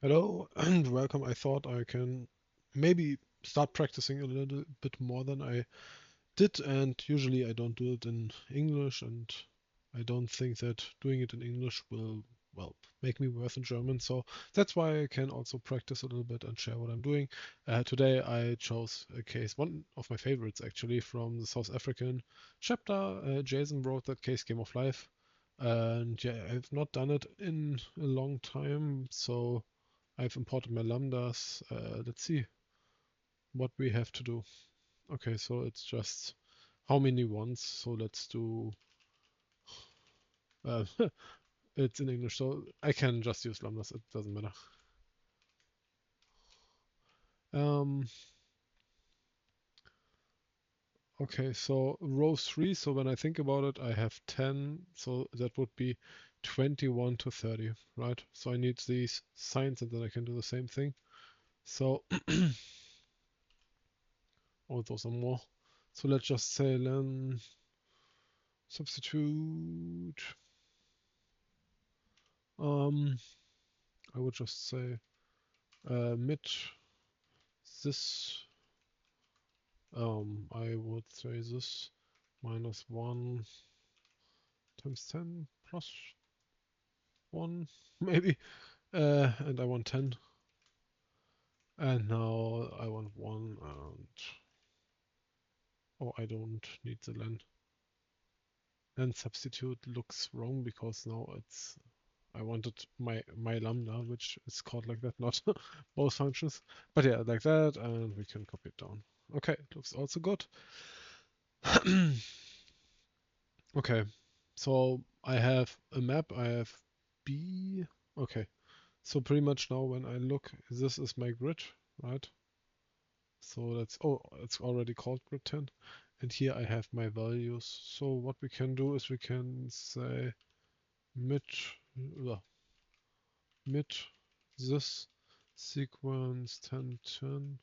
Hello and welcome. I thought I can maybe start practicing a little bit more than I did, and usually I don't do it in English, and I don't think that doing it in English will, well, make me worse in German. So that's why I can also practice a little bit and share what I'm doing. Today I chose a case, one of my favorites actually, from the South African chapter. Jason wrote that case, Game of Life. And yeah, I've not done it in a long time, so I've imported my lambdas. Let's see what we have to do. Okay, so it's just how many ones. So let's do. Uh, it's in English, so I can just use lambdas. It doesn't matter. Um, okay, so row 3. So when I think about it, I have 10. So that would be 21 to 30, right? So I need these signs, and then I can do the same thing. So, oh, those are more. So let's just say then substitute. Um, I would just say mid this. I would say this minus 1 times 10 plus 1 maybe. And I want 10. And now I want 1 and oh, I don't need the len. Len substitute looks wrong because now it's I wanted my lambda, which is called like that, not both functions. But yeah, like that, and we can copy it down. Okay, looks also good. Okay, so I have a map, I have B. Okay, so pretty much now when I look, this is my grid, right? So that's, oh, it's already called grid 10. And here I have my values. So what we can do is we can say mid, mid this sequence 10, 10,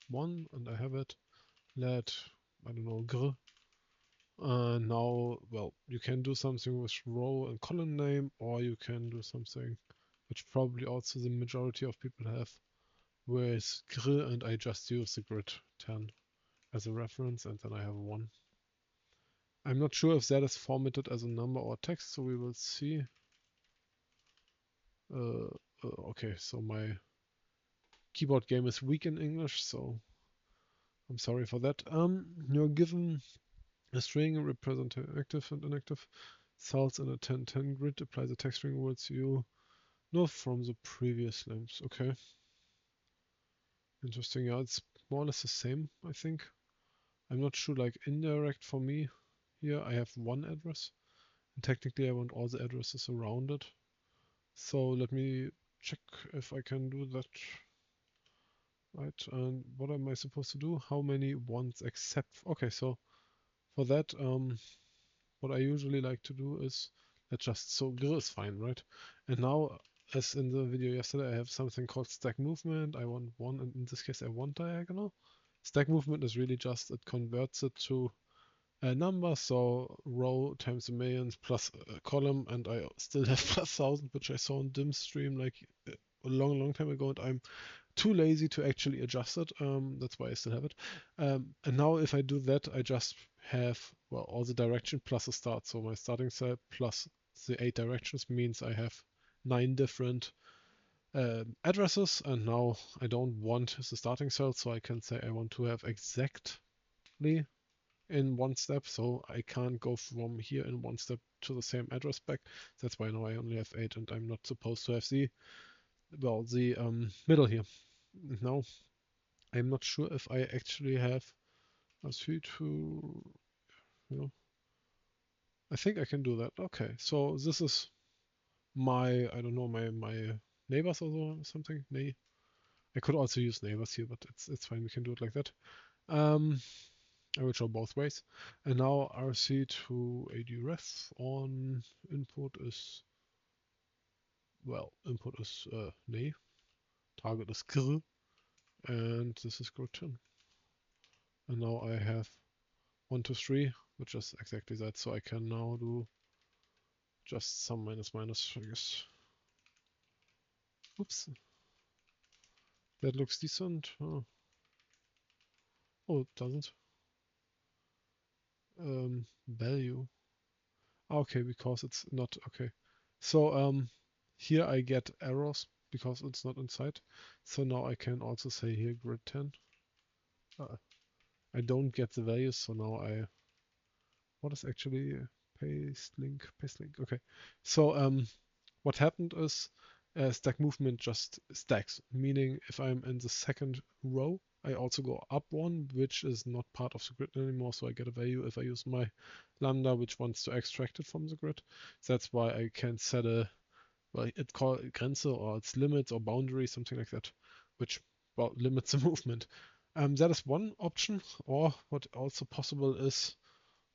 1, and I have it. Let, I don't know, gr. Now, well, you can do something with row and column name, or you can do something which probably also the majority of people have with gr, and I just use the grid 10 as a reference, and then I have 1. I'm not sure if that is formatted as a number or text, so we will see. Okay, so my keyboard game is weak in English, so I'm sorry for that. You're given a string representing active and inactive cells in a 10-10 grid. Apply the text string words you know from the previous lambs. Okay, interesting. Yeah, it's more or less the same, I think. I'm not sure, like indirect for me here, I have one address. And technically I want all the addresses around it. So let me check if I can do that. Right, and what am I supposed to do? How many ones accept? Okay, so for that, what I usually like to do is let's just, so gr is fine, right? And now, as in the video yesterday, I have something called stack movement. I want 1, and in this case I want diagonal. Stack movement is really just, it converts it to a number, so row times a millions plus a column, and I still have plus 1000, which I saw in dim stream like a long time ago, and I'm too lazy to actually adjust it. That's why I still have it. And now if I do that, I just have, well, all the direction plus a start. So my starting cell plus the 8 directions means I have 9 different addresses. And now I don't want the starting cell, so I can say I want to have exactly in one step. So I can't go from here in one step to the same address back. That's why now I only have 8, and I'm not supposed to have the, well, the middle here. Now I'm not sure if I actually have a suite to, you know, I think I can do that. Okay, so this is my, I don't know, my neighbors or something. Nay, I could also use neighbors here, but it's fine. We can do it like that. Um, I will show both ways. And now RC to ADREF on input is, well, input is nay, target is gr, and this is grid10. And now I have 1, 2, 3, which is exactly that. So I can now do just some minus minus, I guess. Oops. That looks decent. Oh, it doesn't. Value. Okay, because it's not okay. So here I get errors because it's not inside. So now I can also say here grid 10. I don't get the values, so now what is actually paste link? Paste link. Okay. So what happened is stack movement just stacks, meaning if I'm in the second row, I also go up one, which is not part of the grid anymore, so I get a value if I use my lambda, which wants to extract it from the grid. That's why I can set a, well, it's called Grenze or its limits or boundary, something like that, which, well, limits the movement. That is one option, or what also possible is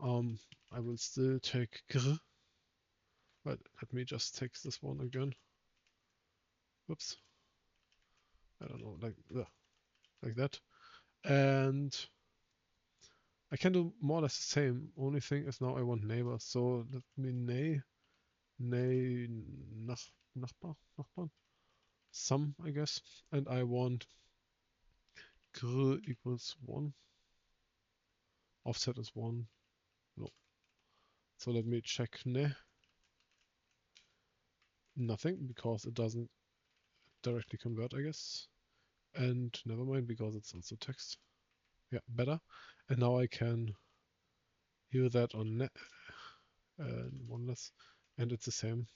I will still take gr, but let me just take this one again. Whoops. I don't know, like that. And I can do more or less the same. Only thing is now I want neighbor. So let me Nachbar, sum, I guess. And I want gr equals 1. Offset is 1. No. So let me check ne. Nothing, because it doesn't directly convert, I guess. And never mind, because it's also text. Yeah, better. And now I can hear that on net one less, and it's the same.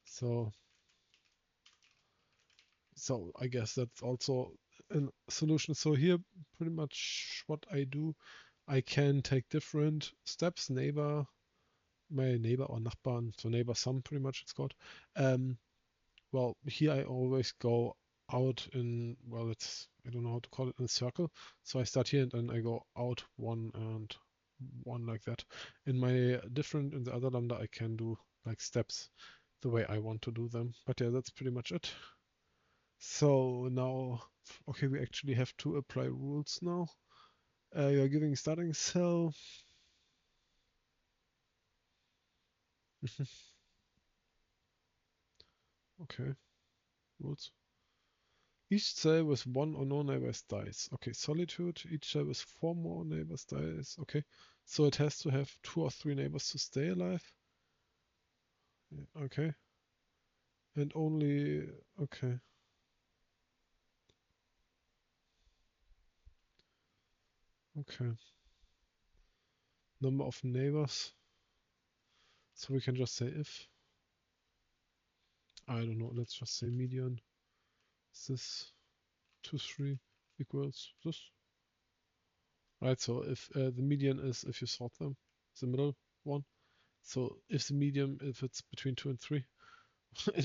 So I guess that's also a solution. So here, pretty much what I do, I can take different steps, neighbor, my neighbor or Nachbarn, so neighbor sum pretty much it's called. Well, here I always go out in, well, I don't know how to call it, in a circle. So I start here and then I go out 1 and 1 like that. In the other lambda, I can do like steps the way I want to do them. But yeah, that's pretty much it. So now, okay, we actually have to apply rules now. You're giving starting cell. Okay, rules. Each cell with 1 or no neighbors dies. Okay, solitude. Each cell with 4 more neighbors dies. Okay, so it has to have 2 or 3 neighbors to stay alive. Yeah, okay, and only, okay. Okay. Number of neighbors. So we can just say if. I don't know. Let's just say median. This 2, 3 equals this. Right. So if the median is if you sort them, the middle one. So if the median, if it's between 2 and 3,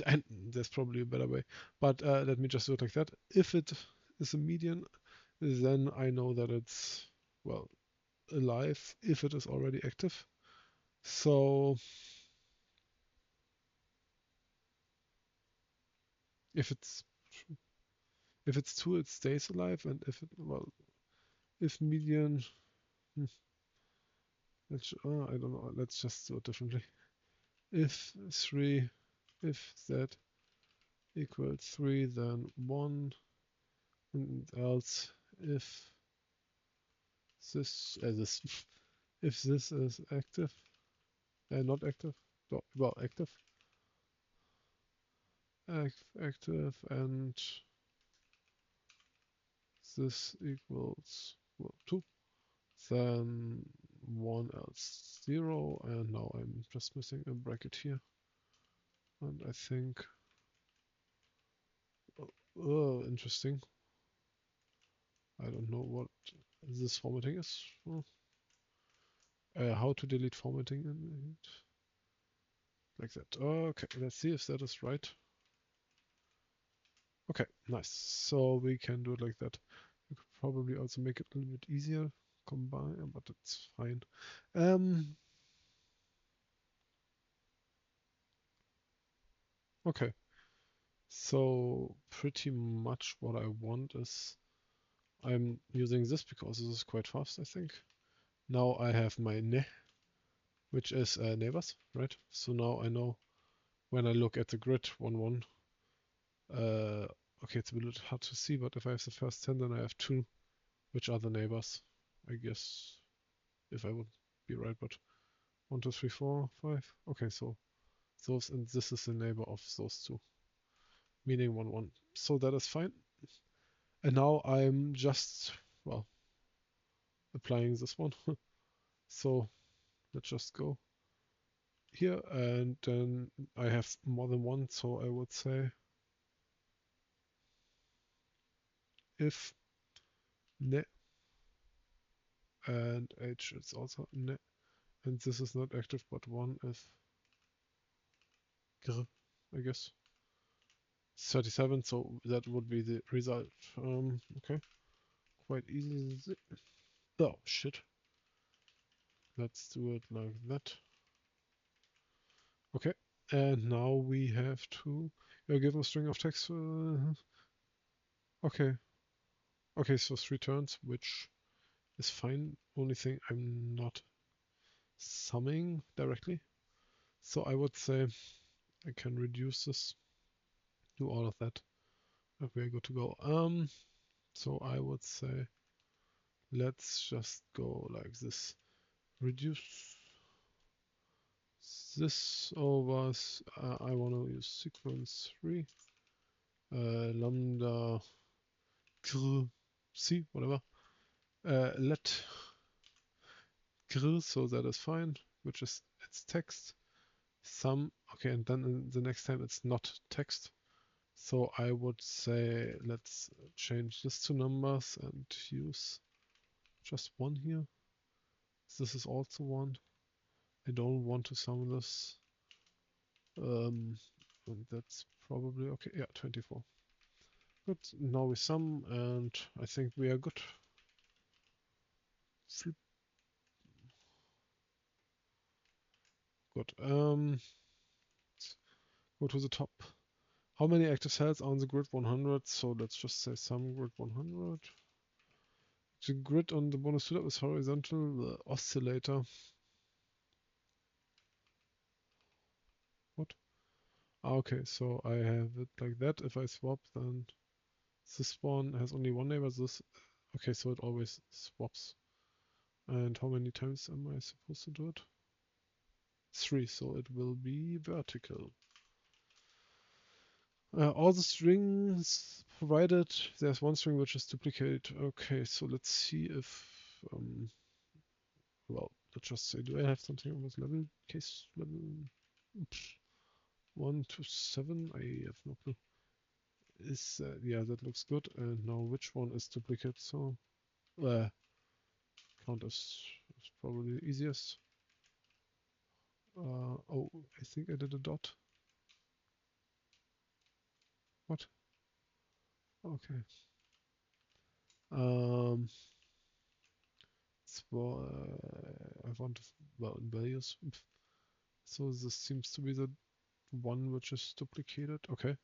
and there's probably a better way. But let me just do it like that. If it is a median, then I know that it's, well, alive if it is already active. So if it's 2, it stays alive, and if median, hmm, I don't know. Let's just do it differently. If 3, if z equals 3, then 1, and else if this if this is active, not active, no, well, active, and this equals, well, 2, then 1 else 0, and now I'm just missing a bracket here, and I think, oh, interesting. I don't know what this formatting is. How to delete formatting in it. Like that. Okay, let's see if that is right. Okay, nice. So we can do it like that. We could probably also make it a little bit easier. Combine, but it's fine. Okay. So pretty much what I want is I'm using this because this is quite fast, I think. Now I have my ne, which is neighbors, right? So now I know when I look at the grid 1, 1, okay, it's a little hard to see, but if I have the first 10, then I have 2, which are the neighbors, I guess, if I would be right, but 1, 2, 3, 4, 5. Okay, so those, and this is the neighbor of those 2, meaning 1, 1. So that is fine. And now I'm just, well, applying this one. So let's just go here, and then I have more than 1, so I would say if ne, and h is also ne, and this is not active, but 1 if gr, I guess. 37, so that would be the result. Okay, quite easy. Oh, shit. Let's do it like that. Okay, and now we have to give a string of text. Okay, okay, so 3 turns, which is fine. Only thing I'm not summing directly. So I would say I can reduce this, do all of that, and we're good to go. So I would say let's just go like this. Reduce this over, I want to use sequence 3, lambda gr, c, whatever. Let gr, so that is fine, which is it's text. Sum, okay, and then in the next time it's not text. So I would say let's change this to numbers and use just 1 here. This is also 1. I don't want to sum this. And that's probably okay. Yeah, 24. Good. Now we sum, and I think we are good. Flip. Good. Go to the top. How many active cells are on the grid 100? So let's just say sum grid 100. The grid on the bonus setup is horizontal. The oscillator. What? Ah, okay, so I have it like that. If I swap, then this one has only 1 neighbor. This, okay, so it always swaps. And how many times am I supposed to do it? 3, so it will be vertical. All the strings provided, there's 1 string which is duplicated. Okay, so let's see if, well, let's just say, do I have something on this level? Case level? Oops. 1 to 7, I have no clue. Is, yeah, that looks good. And now which one is duplicate? So, count is probably the easiest. Oh, I think I did a dot. What? Okay. So I want to, well, in values. So this seems to be the one which is duplicated. Okay.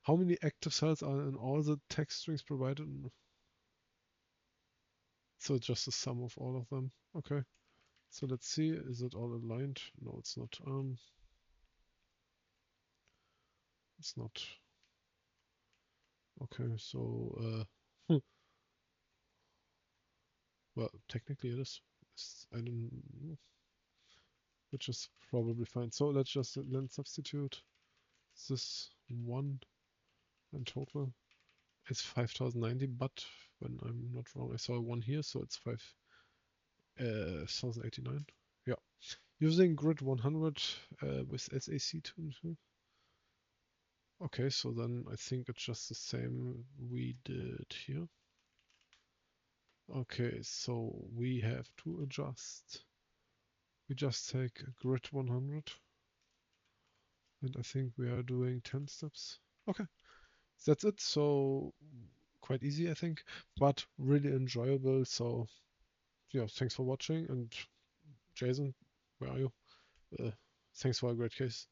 How many active cells are in all the text strings provided? So just the sum of all of them. Okay. So let's see, is it all aligned? No, it's not. It's not. Okay, so well, technically it is. I don't know, which is probably fine. So let's just then substitute this 1 in total. It's 5090, but when I'm not wrong, I saw 1 here, so it's 5089. Yeah. Using grid 100 with SAC too. Okay, so then I think it's just the same we did here. Okay, so we have to adjust. We just take grid 100, and I think we are doing 10 steps. Okay, that's it. So quite easy, I think, but really enjoyable. So yeah, thanks for watching. And Jason, where are you? Thanks for a great case.